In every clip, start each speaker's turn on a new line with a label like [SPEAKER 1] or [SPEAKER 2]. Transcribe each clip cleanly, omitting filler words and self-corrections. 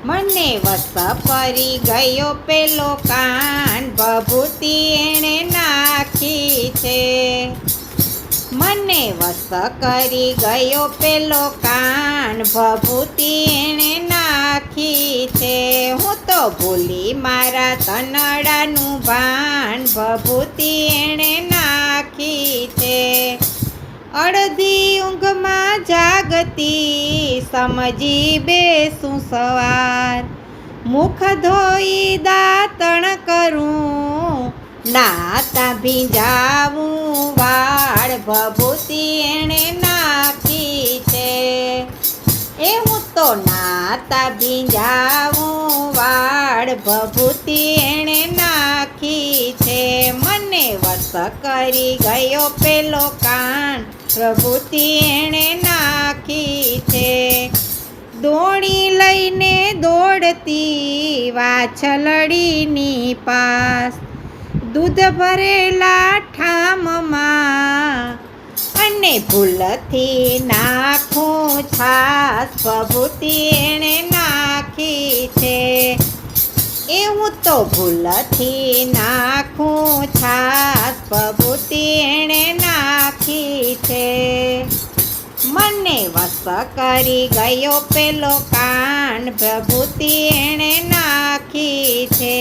[SPEAKER 1] મને વસ કરી ગયો પેલો કાન, ભભૂતિ એણે નાખી છે. મને વસ કરી ગયો પેલો કાન, ભભૂતિ એણે નાખી છે. હું તો ભૂલી મારા તનડાનું ભાન, ભભૂતિ એણે નાખી છે. અડધી ઊંઘમાં જાગતી, સમજી બેસું સવાર. મુખ ધોઈ દાંતણ કરું, નાતા ભીંજાવું વાળ, ભભૂતિ એણે નાખી છે. એ હું તો નાતા ભીંજાવું વાળ, ભભૂતિ એણે નાખી છે. મને વસ કરી ગયો પેલો કાન, ભભૂતિ એણે નાખી છે. દોણી લઈને દોડતી વાછલડીની પાસ, દૂધ ભરેલા ઠામમાં અને ભૂલથી નાખું છાસ, ભભૂતિ એણે નાખી છે. એ હું તો ભૂલથી નાખું છાસ, ભભૂતિ એણે નાખી છે. મને વસ કરી ગયો પેલો કાન, ભભૂતિ એણે નાખી છે.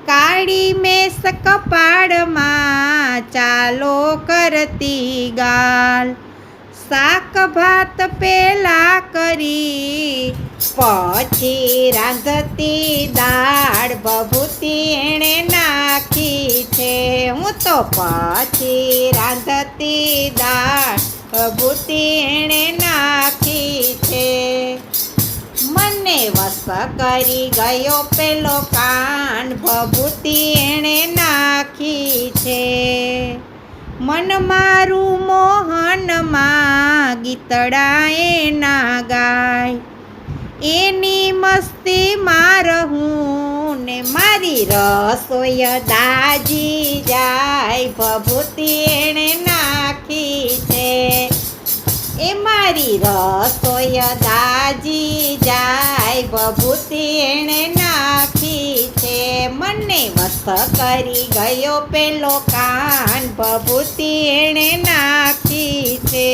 [SPEAKER 1] કાળી મેસ કપાળમાં ચાલો કરતી ગાલ, શાક ભાત પેલા કરી પછી રાંધતી દાળ, ભભૂતિ એણે નાખી છે. હું તો પછી રાંધતી દાળ, ભભૂતિ એણે નાખી છે. મને વસ કરી ગયો પેલો કાન, ભભૂતિ એણે નાખી છે. મન મારું મોહનમાં ગીતડા એના ગાય, એની મસ્તીમાં રહું ને મારી રસોઈ દાજી જાય, ભભૂતિ એણે નાખી છે. એ મારી રસોઈ દાજી જાય, ભભૂતિ એણે નાખી છે. મને વસ કરી ગયો પેલો કાન, ભભૂતિ એણે નાખી છે.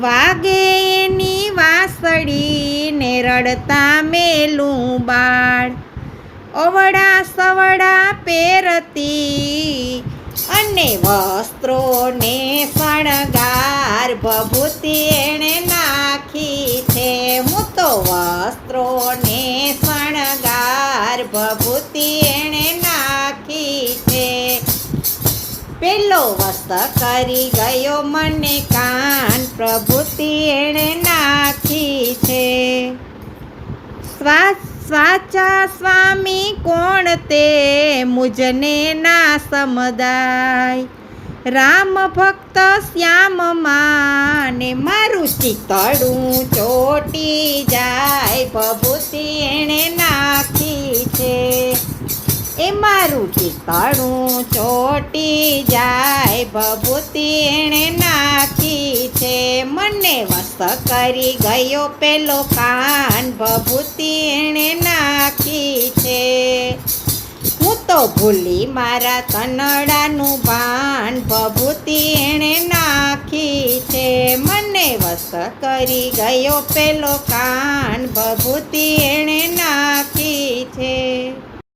[SPEAKER 1] વાગે એની વાંસળી ને રડતા મેલું બાળ, અવળા સવળા પહેરતી અને વસ્ત્રોને શણગાર, ભભૂતિ એણે નાખી છે. હું તો વસ્ત્રોને શણગાર, ભભૂતિ એણે નાખી છે. પેલો વસ કરી ગયો મને કાન, ભભૂતિ એણે નાખી છે. સાચા સ્વામી કોણ તે મુજને ના સમદાય, રામ ભક્ત શ્યામમાં ને મારું ચિતડું ચોટી જાય, ભભૂતિ એણે નાખી છે. એ મારું ચિતડું ચોટી જાય, ભભૂતિ એણે નાખી છે. મને વસ કરી ગયો પેલો કાન, ભભૂતિ એણે નાખી છે. હું તો ભૂલી મારા તનડાનું ભાન, ભભૂતિ એણે નાખી છે. મને વસ કરી ગયો પેલો કાન, ભભૂતિ